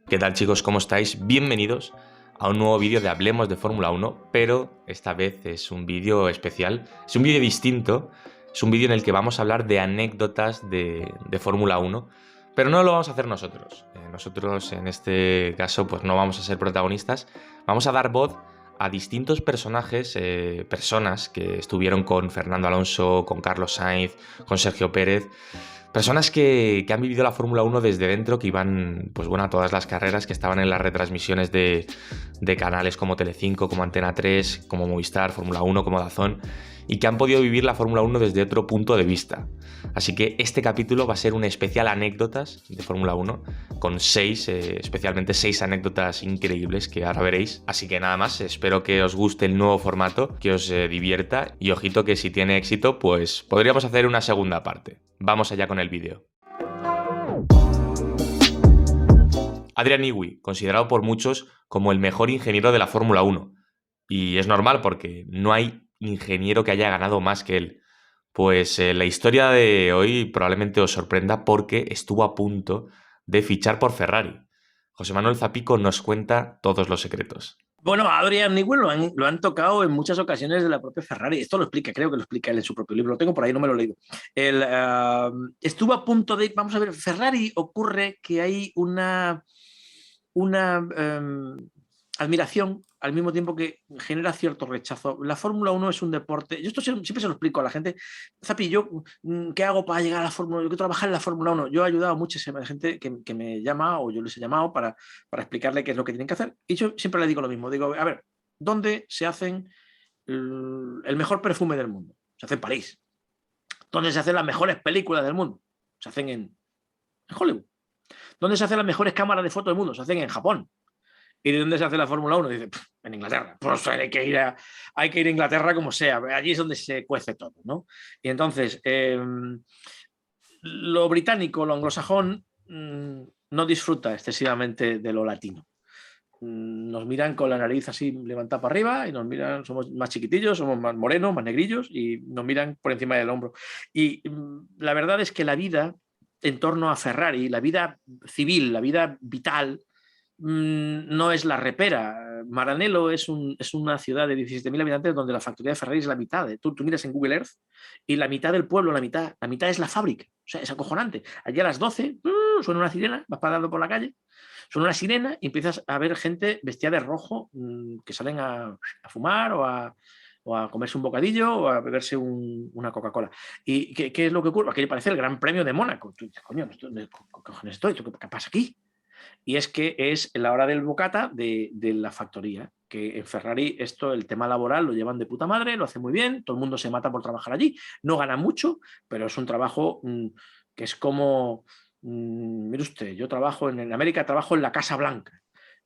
¿Qué tal, chicos? ¿Cómo estáis? Bienvenidos a un nuevo vídeo de Hablemos de Fórmula 1, pero esta vez es un vídeo especial, es un vídeo distinto, es un vídeo en el que vamos a hablar de anécdotas de Fórmula 1, pero no lo vamos a hacer nosotros. Nosotros en este caso pues no vamos a ser protagonistas, vamos a dar voz a distintos personajes, personas que estuvieron con Fernando Alonso, con Carlos Sainz, con Sergio Pérez. Personas que han vivido la Fórmula 1 desde dentro, que iban pues bueno, a todas las carreras, que estaban en las retransmisiones de canales como Telecinco, como Antena 3, como Movistar, Fórmula 1, como DAZN, y que han podido vivir la Fórmula 1 desde otro punto de vista. Así que este capítulo va a ser un especial anécdotas de Fórmula 1, con especialmente seis anécdotas increíbles que ahora veréis. Así que nada más, espero que os guste el nuevo formato, que os divierta, y ojito que si tiene éxito, pues podríamos hacer una segunda parte. Vamos allá con el vídeo. Adrian Newey, considerado por muchos como el mejor ingeniero de la Fórmula 1. Y es normal porque no hay ingeniero que haya ganado más que él. Pues la historia de hoy probablemente os sorprenda porque estuvo a punto de fichar por Ferrari. José Manuel Zapico nos cuenta todos los secretos. Bueno, a Adrian Newey lo han tocado en muchas ocasiones de la propia Ferrari. Esto lo explica, creo que lo explica él en su propio libro. Lo tengo por ahí, no me lo he leído. Estuvo a punto de... Vamos a ver, Ferrari ocurre que hay una admiración al mismo tiempo que genera cierto rechazo. La Fórmula 1 es un deporte... Yo esto siempre se lo explico a la gente. Zapi, ¿yo qué hago para llegar a la Fórmula 1? Yo quiero trabajar en la Fórmula 1. Yo he ayudado a mucha gente que me llama o yo les he llamado para explicarle qué es lo que tienen que hacer. Y yo siempre le digo lo mismo. Digo, a ver, ¿dónde se hacen el mejor perfume del mundo? Se hace en París. ¿Dónde se hacen las mejores películas del mundo? Se hacen en Hollywood. ¿Dónde se hacen las mejores cámaras de fotos del mundo? Se hacen en Japón. ¿Y de dónde se hace la Fórmula 1? Dice, en Inglaterra. Pues hay que ir a Inglaterra como sea. Allí es donde se cuece todo, ¿no? Y entonces, lo británico, lo anglosajón, no disfruta excesivamente de lo latino. Nos miran con la nariz así levantada para arriba y nos miran, somos más chiquitillos, somos más morenos, más negrillos y nos miran por encima del hombro. Y la verdad es que la vida en torno a Ferrari, la vida civil, la vida vital, no es la repera. Maranello es una ciudad de 17.000 habitantes donde la factoría de Ferrari es la mitad. Tú miras en Google Earth y la mitad del pueblo, la mitad es la fábrica. O sea, es acojonante. Allí a las 12 suena una sirena, vas parando por la calle, suena una sirena y empiezas a ver gente vestida de rojo que salen a fumar o a comerse un bocadillo o a beberse una Coca-Cola. ¿Y qué es lo que ocurre? Aquello parece el Gran Premio de Mónaco. Tú dices, coño, ¿qué cojones estoy? ¿Qué pasa aquí? Y es que es la hora del bocata de la factoría, que en Ferrari esto, el tema laboral lo llevan de puta madre, lo hacen muy bien, todo el mundo se mata por trabajar allí, no gana mucho, pero es un trabajo que es como, mire usted, yo trabajo en América, trabajo en la Casa Blanca,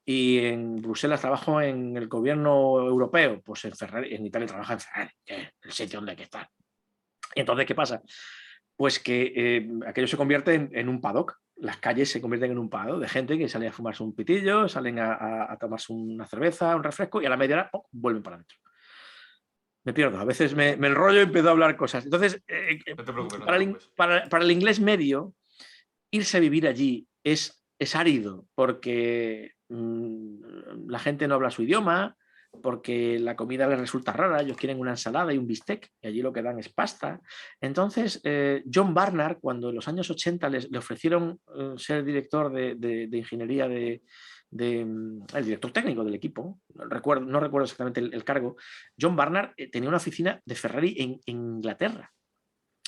y en Bruselas trabajo en el gobierno europeo, pues en Ferrari, en Italia trabaja en Ferrari, que es el sitio donde hay que estar. Y entonces, ¿qué pasa? Pues que aquello se convierte en un paddock. Las calles se convierten en un paddock de gente que sale a fumarse un pitillo, salen a tomarse una cerveza, un refresco y a la media hora vuelven para adentro. Me pierdo, a veces me enrollo y empiezo a hablar cosas. Entonces, No te preocupes, no te para, preocupes. para el inglés medio, irse a vivir allí es árido porque la gente no habla su idioma, porque la comida les resulta rara, ellos quieren una ensalada y un bistec, y allí lo que dan es pasta. Entonces, John Barnard, cuando en los años 80 le ofrecieron ser director de ingeniería el director técnico del equipo, no recuerdo exactamente el cargo, John Barnard tenía una oficina de Ferrari en Inglaterra.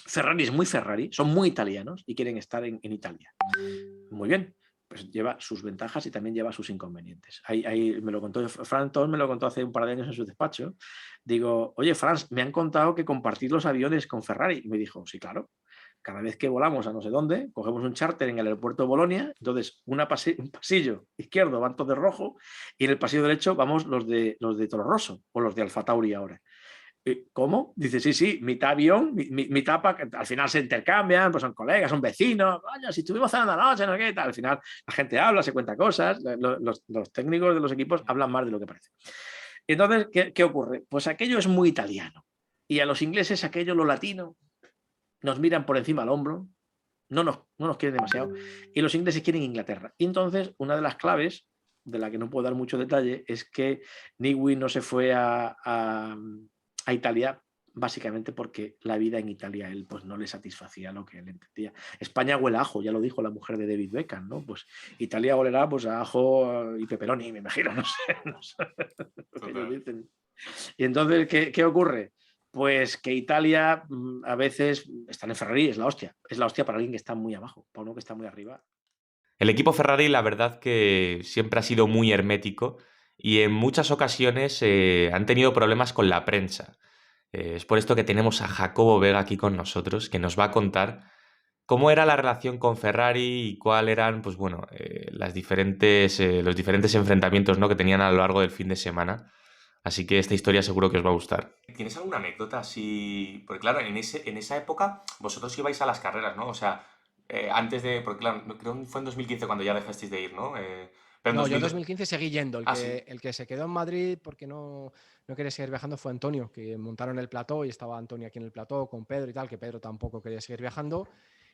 Ferrari es muy Ferrari, son muy italianos y quieren estar en Italia. Muy bien, pues lleva sus ventajas y también lleva sus inconvenientes. Ahí me lo contó Franz Tost, me lo contó hace un par de años en su despacho. Digo, oye, Franz, me han contado que compartís los aviones con Ferrari. Y me dijo, sí, claro. Cada vez que volamos a no sé dónde, cogemos un charter en el aeropuerto de Bolonia, entonces un pasillo izquierdo van todos de rojo y en el pasillo derecho vamos los de Toro Rosso o los de Alfa Tauri ahora. ¿Cómo? Dice, sí, mitad avión, mitad al final se intercambian, pues son colegas, son vecinos, vaya, si estuvimos cenando anoche, no sé qué tal, al final la gente habla, se cuenta cosas, los técnicos de los equipos hablan más de lo que parece. Y entonces, ¿qué ocurre? Pues aquello es muy italiano y a los ingleses aquello, lo latino, nos miran por encima del hombro, no nos quieren demasiado. Y los ingleses quieren Inglaterra. Y entonces, una de las claves, de la que no puedo dar mucho detalle, es que Newey no se fue a Italia básicamente porque la vida en Italia a él pues, no le satisfacía lo que él entendía. España huele a ajo, ya lo dijo la mujer de David Beckham, ¿no? Pues Italia olerá pues, a ajo y pepperoni, me imagino, no sé, no sé lo que ellos dicen. Y entonces, ¿qué ocurre? Pues que Italia a veces están en Ferrari, es la hostia para alguien que está muy abajo, para uno que está muy arriba. El equipo Ferrari, la verdad que siempre ha sido muy hermético y en muchas ocasiones han tenido problemas con la prensa. Es por esto que tenemos a Jacobo Vega aquí con nosotros, que nos va a contar cómo era la relación con Ferrari y cuáles eran, pues bueno, los diferentes enfrentamientos, ¿no?, que tenían a lo largo del fin de semana. Así que esta historia seguro que os va a gustar. ¿Tienes alguna anécdota así? Porque claro, en esa época vosotros ibais a las carreras, ¿no? O sea, antes de... Porque claro, creo que fue en 2015 cuando ya dejasteis de ir, ¿no? Pero en No, yo en 2002... 2015 seguí yendo. Ah, sí. El que se quedó en Madrid porque no quería seguir viajando fue Antonio, que montaron el plató y estaba Antonio aquí en el plató con Pedro y tal, que Pedro tampoco quería seguir viajando.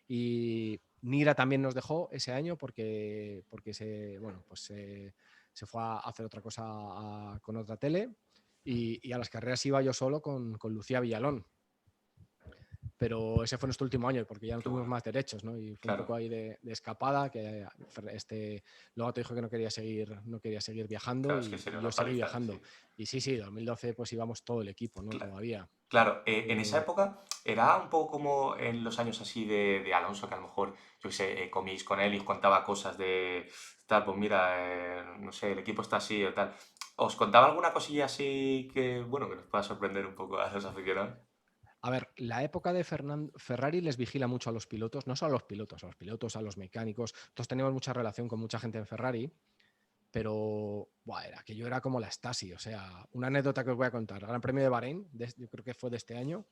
Y Nira también nos dejó ese año porque se fue a hacer otra cosa con otra tele. Y a las carreras iba yo solo con Lucía Villalón. Pero ese fue nuestro último año porque ya no Qué tuvimos bueno. más derechos, ¿no? Y fue Claro. un poco ahí de escapada, que luego te dijo que no quería seguir viajando Claro, es que y sería yo una seguí paliza, viajando. sí. Y sí, 2012 pues íbamos todo el equipo, ¿no? Claro. Todavía. Claro, en esa época era un poco como en los años así de Alonso, que a lo mejor, yo qué sé, comíais con él y os contaba cosas de tal, pues mira, no sé, el equipo está así o tal. ¿Os contaba alguna cosilla así que, bueno, que nos pueda sorprender un poco a los aficionados? A ver, la época de Ferrari les vigila mucho a los pilotos, no solo a los pilotos, a los mecánicos. Todos teníamos mucha relación con mucha gente en Ferrari, pero aquello era como la Stasi. O sea, una anécdota que os voy a contar. Gran Premio de Bahrein, yo creo que fue de este año.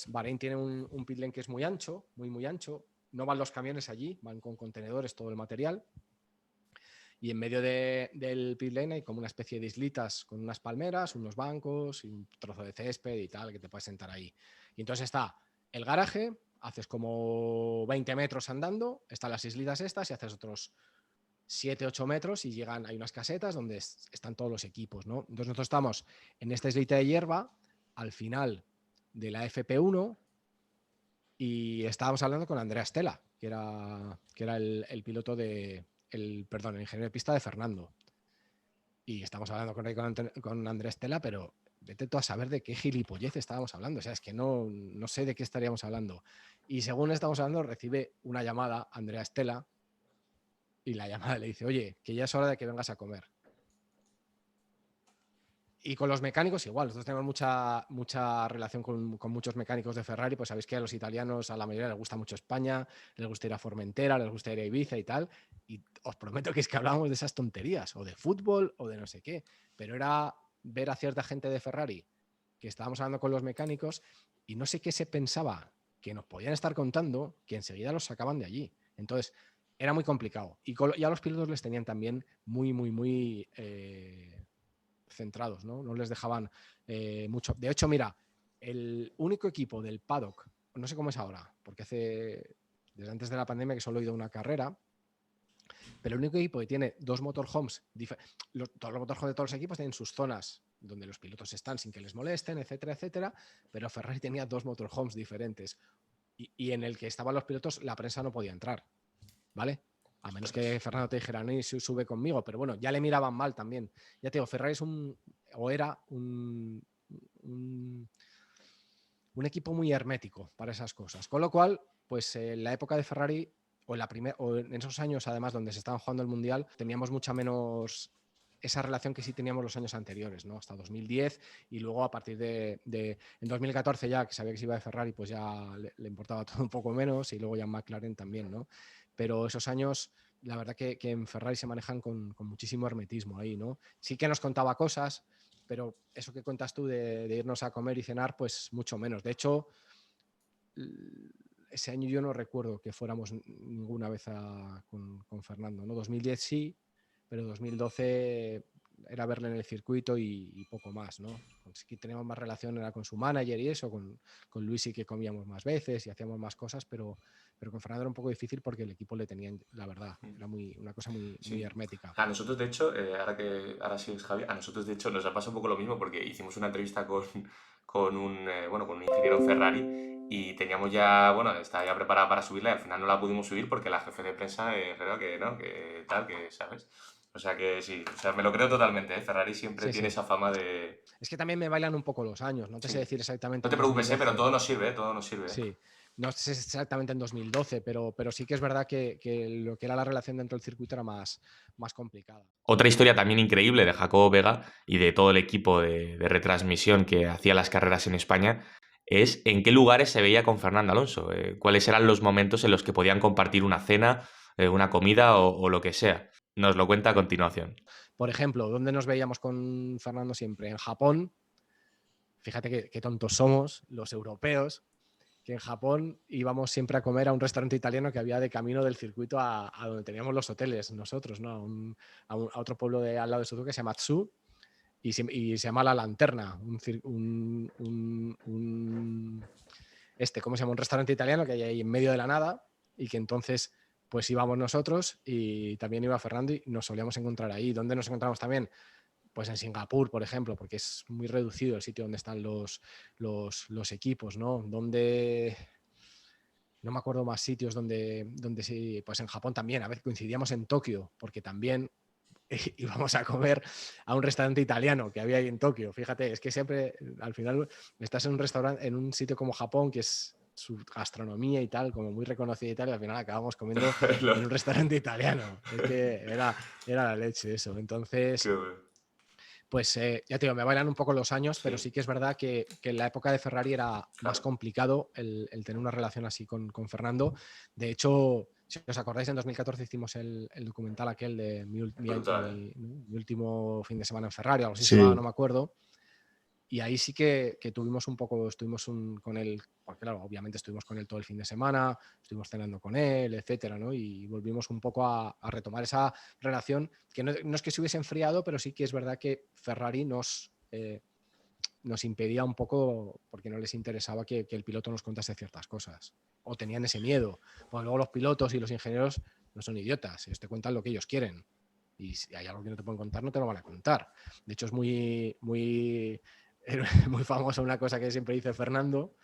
Bahrein tiene un pit lane que es muy ancho, muy ancho. No van los camiones allí, van con contenedores todo el material. Y en medio del pit lane hay como una especie de islitas con unas palmeras, unos bancos y un trozo de césped y tal, que te puedes sentar ahí. Y entonces está el garaje, haces como 20 metros andando, están las islitas estas y haces otros 7, 8 metros y hay unas casetas donde están todos los equipos, ¿no? Entonces nosotros estamos en esta islita de hierba, al final de la FP1, y estábamos hablando con Andrea Stella, que era el piloto el ingeniero de pista de Fernando. Y estamos hablando con Andrea Stella, pero vete tú a saber de qué gilipollez estábamos hablando. O sea, es que no sé de qué estaríamos hablando. Y según estamos hablando, recibe una llamada Andrea Stella y la llamada le dice, oye, que ya es hora de que vengas a comer. Y con los mecánicos igual, nosotros tenemos mucha relación con muchos mecánicos de Ferrari, pues sabéis que a los italianos, a la mayoría les gusta mucho España, les gusta ir a Formentera, les gusta ir a Ibiza y tal, y os prometo que es que hablábamos de esas tonterías, o de fútbol, o de no sé qué, pero era ver a cierta gente de Ferrari que estábamos hablando con los mecánicos y no sé qué se pensaba que nos podían estar contando, que enseguida los sacaban de allí. Entonces, era muy complicado. Y a los pilotos les tenían también muy centrados, ¿no? No les dejaban mucho. De hecho, mira, el único equipo del paddock, no sé cómo es ahora, porque desde antes de la pandemia que solo he ido a una carrera, pero el único equipo que tiene dos motorhomes, todos los motorhomes de todos los equipos tienen sus zonas donde los pilotos están sin que les molesten, etcétera, etcétera, pero Ferrari tenía dos motorhomes diferentes y en el que estaban los pilotos la prensa no podía entrar, ¿vale? A menos que Fernando te dijera, no, y sube conmigo, pero bueno, ya le miraban mal también. Ya te digo, Ferrari era un equipo muy hermético para esas cosas. Con lo cual, pues en la época de Ferrari, o en esos años además donde se estaban jugando el Mundial, teníamos mucha menos esa relación que sí teníamos los años anteriores, ¿no? Hasta 2010 y luego a partir en 2014 ya, que sabía que se iba de Ferrari, pues ya le importaba todo un poco menos y luego ya en McLaren también, ¿no? Pero esos años, la verdad que en Ferrari se manejan con muchísimo hermetismo ahí, ¿no? Sí que nos contaba cosas, pero eso que cuentas tú de irnos a comer y cenar, pues mucho menos. De hecho, ese año yo no recuerdo que fuéramos ninguna vez con Fernando, ¿no? 2010 sí, pero 2012 era verle en el circuito y poco más, ¿no? Sí que teníamos más relación era con su manager y eso, con Luis sí que comíamos más veces y hacíamos más cosas, pero con Fernando era un poco difícil porque el equipo le tenía, la verdad, era una cosa muy Sí. hermética. A nosotros, de hecho, ahora sí es Javi, a nosotros, de hecho, nos ha pasado un poco lo mismo porque hicimos una entrevista con un ingeniero Ferrari y teníamos ya, bueno, estaba ya preparada para subirla y al final no la pudimos subir porque la jefe de prensa creo que no, que tal, que, ¿sabes? O sea que sí, o sea, me lo creo totalmente, ¿eh? Ferrari siempre Sí, tiene sí. esa fama de... Es que también me bailan un poco los años, no te sé Sí. decir exactamente No te en preocupes, pero 2012. todo nos sirve, ¿eh? Todo nos sirve. Sí, no sé exactamente en 2012, pero sí que es verdad que lo que era la relación dentro del circuito era más complicada. Otra historia también increíble de Jacobo Vega y de todo el equipo de retransmisión que hacía las carreras en España es en qué lugares se veía con Fernando Alonso, cuáles eran los momentos en los que podían compartir una cena, una comida o lo que sea. Nos lo cuenta a continuación. Por ejemplo, ¿dónde nos veíamos con Fernando siempre? En Japón. Fíjate qué tontos somos los europeos, que en Japón íbamos siempre a comer a un restaurante italiano que había de camino del circuito a donde teníamos los hoteles nosotros, ¿no? A otro pueblo de al lado de Suzuka que se llama Tsu y se llama La Lanterna, ¿cómo se llama? Un restaurante italiano que hay ahí en medio de la nada y que entonces pues íbamos nosotros y también iba Fernando y nos solíamos encontrar ahí. ¿Dónde nos encontramos también? Pues en Singapur, por ejemplo, porque es muy reducido el sitio donde están los equipos, ¿no? Donde no me acuerdo más sitios donde sí, pues en Japón también, a veces coincidíamos en Tokio, porque también íbamos a comer a un restaurante italiano que había ahí en Tokio. Fíjate, es que siempre, al final, estás en un restaurante, en un sitio como Japón, que es su gastronomía y tal, como muy reconocida y tal, y al final acabamos comiendo en un restaurante italiano. Es que era la leche eso. Entonces, pues ya te digo, me bailan un poco los años, pero sí que es verdad que en la época de Ferrari era más complicado el tener una relación así con Fernando. De hecho, si os acordáis, en 2014 hicimos el documental aquel de mi último fin de semana en Ferrari, algo así se llamaba, no me acuerdo. Y ahí sí que estuvimos con él, porque claro, obviamente estuvimos con él todo el fin de semana, estuvimos cenando con él, etcétera, ¿no? Y volvimos un poco a retomar esa relación, que no es que se hubiese enfriado, pero sí que es verdad que Ferrari nos impedía un poco, porque no les interesaba que el piloto nos contase ciertas cosas. O tenían ese miedo. Porque luego los pilotos y los ingenieros no son idiotas, ellos te cuentan lo que ellos quieren. Y si hay algo que no te pueden contar, no te lo van a contar. De hecho, es muy famosa una cosa que siempre dice Fernando,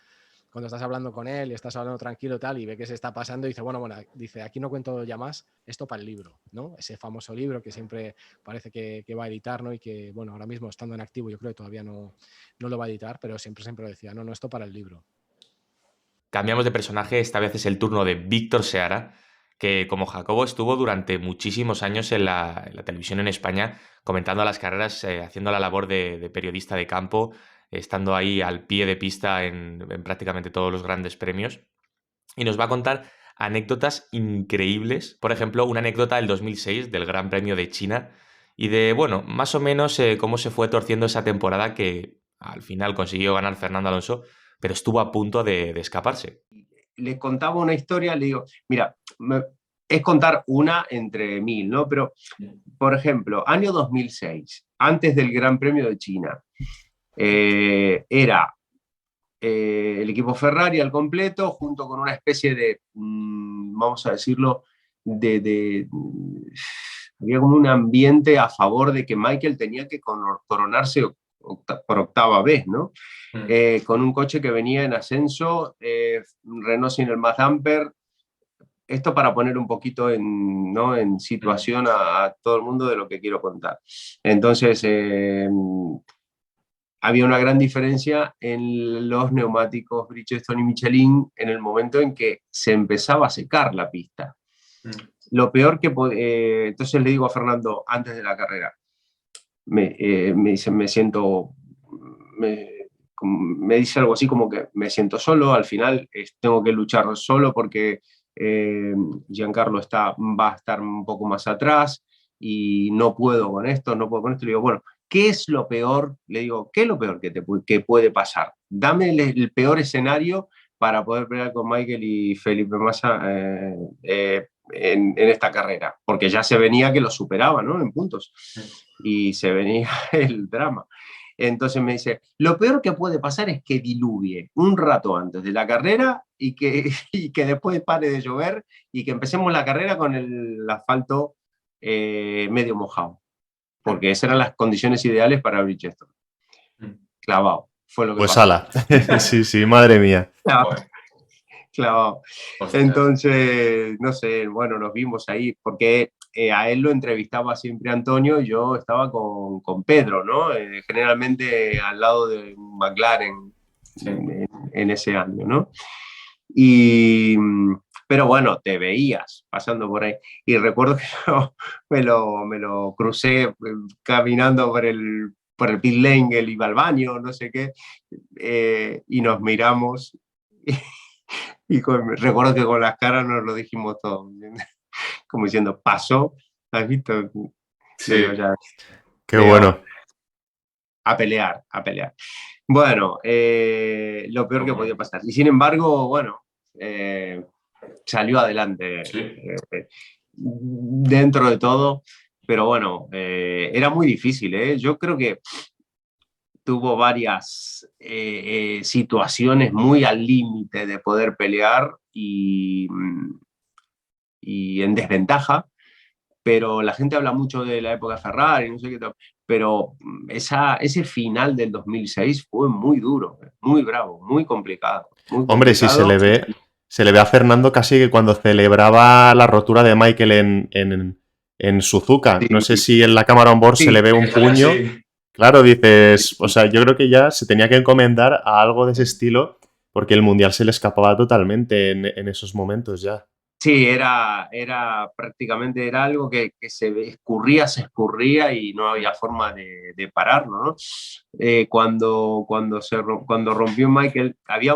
cuando estás hablando con él y estás hablando tranquilo tal y ve que se está pasando, dice, bueno, dice, aquí no cuento ya más, esto para el libro, ¿no? Ese famoso libro que siempre parece que va a editar, ¿no? Y que, bueno, ahora mismo estando en activo yo creo que todavía no lo va a editar, pero siempre lo decía, no, esto para el libro. Cambiamos de personaje, esta vez es el turno de Víctor Seara, que como Jacobo estuvo durante muchísimos años en la televisión en España, comentando las carreras, haciendo la labor de periodista de campo, estando ahí al pie de pista en prácticamente todos los grandes premios. Y nos va a contar anécdotas increíbles. Por ejemplo, una anécdota del 2006 del Gran Premio de China y de, bueno, más o menos cómo se fue torciendo esa temporada que al final consiguió ganar Fernando Alonso, pero estuvo a punto de escaparse. Le contaba una historia, le digo, mira, es contar una entre mil, ¿no? Pero, por ejemplo, año 2006, antes del Gran Premio de China, era el equipo Ferrari al completo, junto con una especie de, vamos a decirlo, había como un ambiente a favor de que Michael tenía que coronarse por octava vez, ¿no? Con un coche que venía en ascenso, Renault sin el más damper. Esto para poner un poquito en situación a todo el mundo de lo que quiero contar. Entonces, había una gran diferencia en los neumáticos Bridgestone y Michelin en el momento en que se empezaba a secar la pista. Lo peor que... entonces le digo a Fernando antes de la carrera, me dice, me dice algo así como que me siento solo, al final tengo que luchar solo porque Giancarlo va a estar un poco más atrás y no puedo con esto. Le digo, bueno, ¿qué es lo peor? Le digo, ¿qué es lo peor que puede pasar? Dame el peor escenario para poder pelear con Michael y Felipe Massa en esta carrera, porque ya se venía que lo superaba, ¿no? En puntos. Y se venía el drama. Entonces me dice, lo peor que puede pasar es que diluvie un rato antes de la carrera y que después pare de llover y que empecemos la carrera con el asfalto medio mojado, porque esas eran las condiciones ideales para Bridgestone. Clavado, fue lo que Pues pasó. ala. Sí, madre mía. Clavado. Entonces, no sé, bueno, nos vimos ahí, porque a él lo entrevistaba siempre Antonio y yo estaba con Pedro, ¿no? Generalmente al lado de un McLaren en ese año, ¿no? Pero bueno, te veías pasando por ahí. Y recuerdo que yo me lo crucé caminando por el pit lane, él iba al baño, no sé qué, y nos miramos. Recuerdo que con las caras nos lo dijimos todo, como diciendo, pasó, ¿has visto? Sí. Ya, Qué bueno. A pelear. Bueno, lo peor que podía pasar. Y sin embargo, bueno, salió adelante dentro de todo, pero bueno, era muy difícil, ¿eh? Yo creo que tuvo varias situaciones muy al límite de poder pelear y en desventaja, pero la gente habla mucho de la época Ferrari, no sé qué tal, pero ese final del 2006 fue muy duro, muy bravo, muy complicado. Hombre, sí se le ve a Fernando casi que cuando celebraba la rotura de Michael en Suzuka. Sí. No sé si en la cámara on board Sí, se le ve un puño. Sí. Claro, dices, o sea, yo creo que ya se tenía que encomendar a algo de ese estilo porque el Mundial se le escapaba totalmente en esos momentos ya. Sí, era prácticamente era algo que se escurría y no había forma de pararlo, ¿no? Cuando rompió Michael, había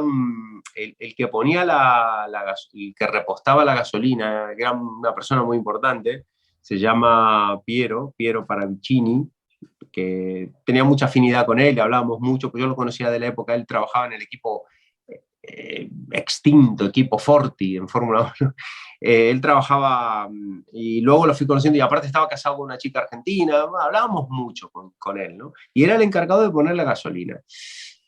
el que ponía el que repostaba la gasolina, que era una persona muy importante, se llama Piero Paravicini, que tenía mucha afinidad con él, hablábamos mucho, pues yo lo conocía de la época, él trabajaba en el equipo extinto, equipo Forti en Fórmula 1. Él trabajaba y luego lo fui conociendo y aparte estaba casado con una chica argentina, hablábamos mucho con él, ¿no? Y era el encargado de poner la gasolina,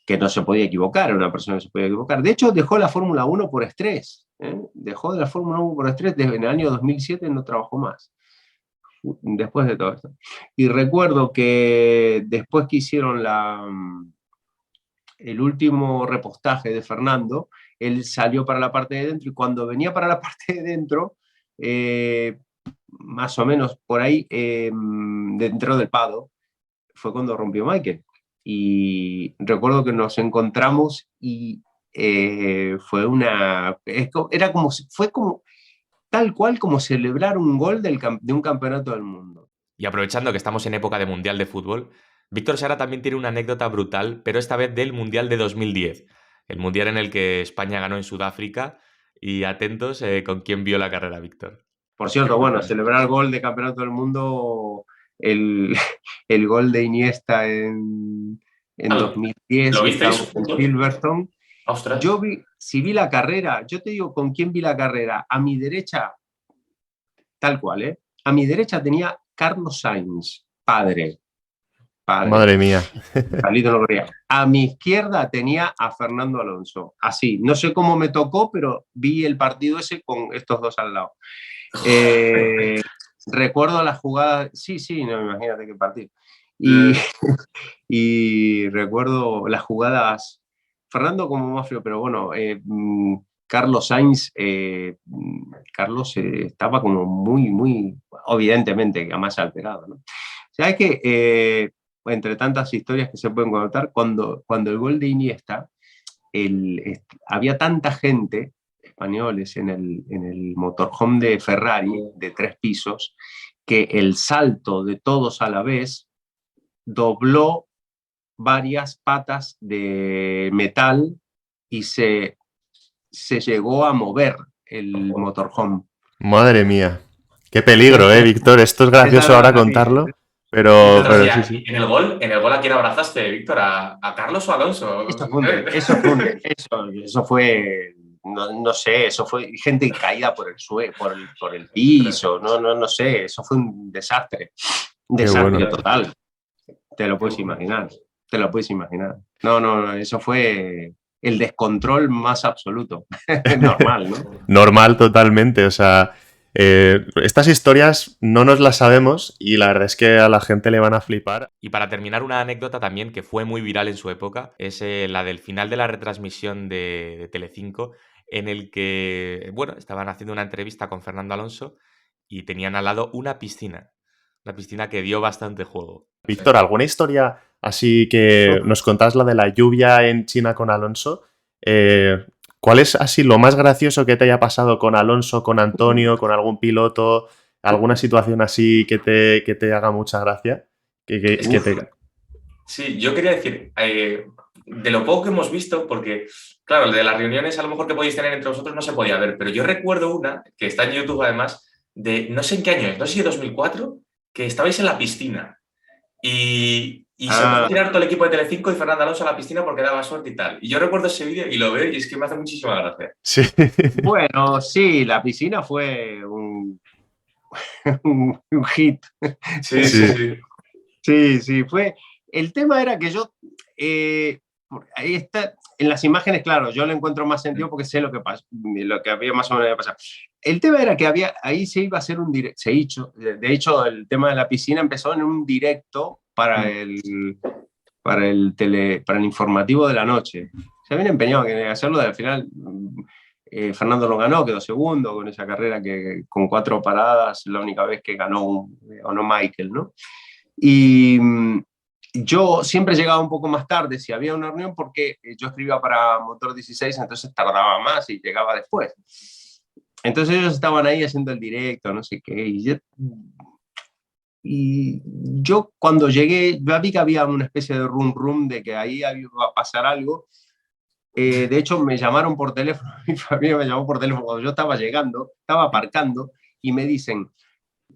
que no se podía equivocar, era una persona que se podía equivocar. De hecho, dejó la Fórmula 1 por estrés, dejó de la Fórmula 1 por estrés, desde el año 2007 no trabajó más, después de todo esto. Y recuerdo que después que hicieron el último repostaje de Fernando, él salió para la parte de dentro y cuando venía para la parte de dentro, más o menos por ahí, dentro del Pado, fue cuando rompió Michael. Y recuerdo que nos encontramos y fue tal cual como celebrar un gol de un campeonato del mundo. Y aprovechando que estamos en época de Mundial de Fútbol, Víctor Sara también tiene una anécdota brutal, pero esta vez del Mundial de 2010. El Mundial en el que España ganó en Sudáfrica. Y atentos con quién vio la carrera, Víctor. Por cierto, bueno, celebrar el gol de campeonato del mundo, el gol de Iniesta en 2010, ¿lo visteis? en Silverstone. Ostras. Yo vi la carrera, yo te digo con quién vi la carrera. A mi derecha, tal cual, a mi derecha tenía Carlos Sainz, padre. Madre mía. A mi izquierda tenía a Fernando Alonso. Así, no sé cómo me tocó, pero vi el partido ese con estos dos al lado. Recuerdo las jugadas. Sí, no, imagínate qué partido. Y recuerdo las jugadas. Fernando como más frío, pero bueno, Carlos Sainz, Carlos estaba como muy, evidentemente, más alterado, ¿no? O sea, es que entre tantas historias que se pueden contar, cuando el gol de Iniesta, había tanta gente, españoles, en el motorhome de Ferrari, de 3 pisos, que el salto de todos a la vez dobló varias patas de metal y se llegó a mover el motorhome. Madre mía. Qué peligro, Víctor. Esto es gracioso ahora contarlo. Pero sí. ¿En el gol a quién abrazaste, Víctor? ¿A Carlos o a Alonso? Eso fue no sé, eso fue gente caída por el suelo, por el piso, no sé, eso fue un desastre bueno. total. Te lo puedes imaginar. No, eso fue el descontrol más absoluto. Normal, ¿no? Normal totalmente, o sea, estas historias no nos las sabemos y la verdad es que a la gente le van a flipar. Y para terminar, una anécdota también que fue muy viral en su época es la del final de la retransmisión de Telecinco, en el que, bueno, estaban haciendo una entrevista con Fernando Alonso y tenían al lado una piscina que dio bastante juego. Víctor, ¿alguna historia así que nos contás, la de la lluvia en China con Alonso? ¿Cuál es así lo más gracioso que te haya pasado con Alonso, con Antonio, con algún piloto? ¿Alguna situación así que te haga mucha gracia? Sí, yo quería decir, de lo poco que hemos visto, porque, claro, de las reuniones a lo mejor que podéis tener entre vosotros no se podía ver, pero yo recuerdo una, que está en YouTube además, de no sé en qué año es, no sé si 2004, que estabais en la piscina y se puso a tirar todo el equipo de Telecinco y Fernando Alonso a la piscina porque daba suerte y tal. Y yo recuerdo ese vídeo y lo veo y es que me hace muchísima gracia. Sí. Bueno, sí, la piscina fue un hit. Sí, fue. El tema era que yo, ahí está, en las imágenes, claro, yo le encuentro más sentido porque sé lo que pasó, lo que había más o menos pasado. El tema era que ahí se iba a hacer un directo, de hecho, el tema de la piscina empezó en un directo para el informativo de la noche. Se habían empeñado en hacerlo, al final Fernando lo ganó, quedó segundo con esa carrera que con 4 paradas, la única vez que ganó Michael, ¿no? Y yo siempre llegaba un poco más tarde si había una reunión porque yo escribía para Motor 16, entonces tardaba más y llegaba después. Entonces ellos estaban ahí haciendo el directo, no sé qué, y yo cuando llegué, ya vi que había una especie de rum de que ahí iba a pasar algo. De hecho, me llamaron por teléfono, mi familia me llamó por teléfono cuando yo estaba llegando, estaba aparcando y me dicen,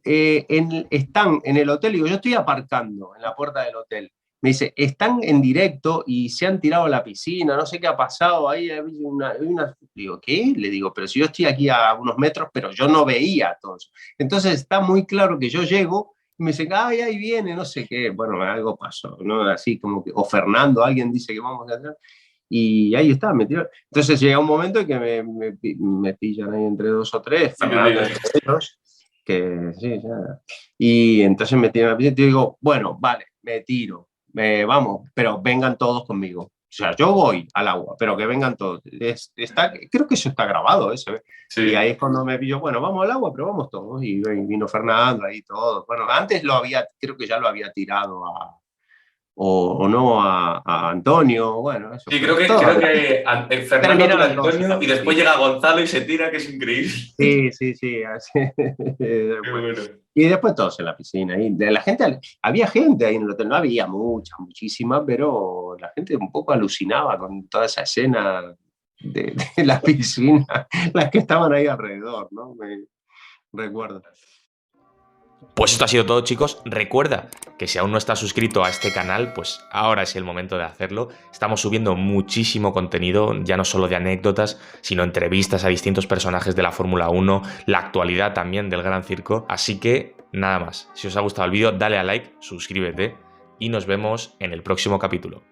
están en el hotel, digo, yo estoy aparcando en la puerta del hotel. Me dice, están en directo y se han tirado a la piscina, no sé qué ha pasado, ahí hay una... Digo, ¿qué? Le digo, pero si yo estoy aquí a unos metros, pero yo no veía todo eso. Entonces está muy claro que yo llego y me dicen, ay, ahí viene, no sé qué. Bueno, algo pasó, ¿no? Así como que, o Fernando, alguien dice que vamos a hacer. Y ahí está, me tiró. Entonces llega un momento en que me pillan ahí entre 2 o 3, Fernando entre ellos, que sí, ya. Y entonces me tiran a la piscina y digo, bueno, vale, me tiro. Vamos, pero vengan todos conmigo. O sea, yo voy al agua, pero que vengan todos. Creo que eso está grabado, ¿eh? Sí. Y ahí es cuando me pillo, bueno, vamos al agua, pero vamos todos. Y vino Fernando ahí todo. Bueno, antes creo que ya lo había tirado a Antonio. Bueno, eso. Sí, creo que Fernando tira a Antonio y después llega Gonzalo y se tira, que es increíble. Sí. Así. Bueno. Y después todos en la piscina. Y había gente ahí en el hotel, no había muchísima, pero la gente un poco alucinaba con toda esa escena de la piscina, las que estaban ahí alrededor, ¿no? Me recuerdo. Pues esto ha sido todo, chicos. Recuerda que si aún no estás suscrito a este canal, pues ahora es el momento de hacerlo. Estamos subiendo muchísimo contenido, ya no solo de anécdotas, sino entrevistas a distintos personajes de la Fórmula 1, la actualidad también del Gran Circo. Así que nada más, si os ha gustado el vídeo, dale a like, suscríbete y nos vemos en el próximo capítulo.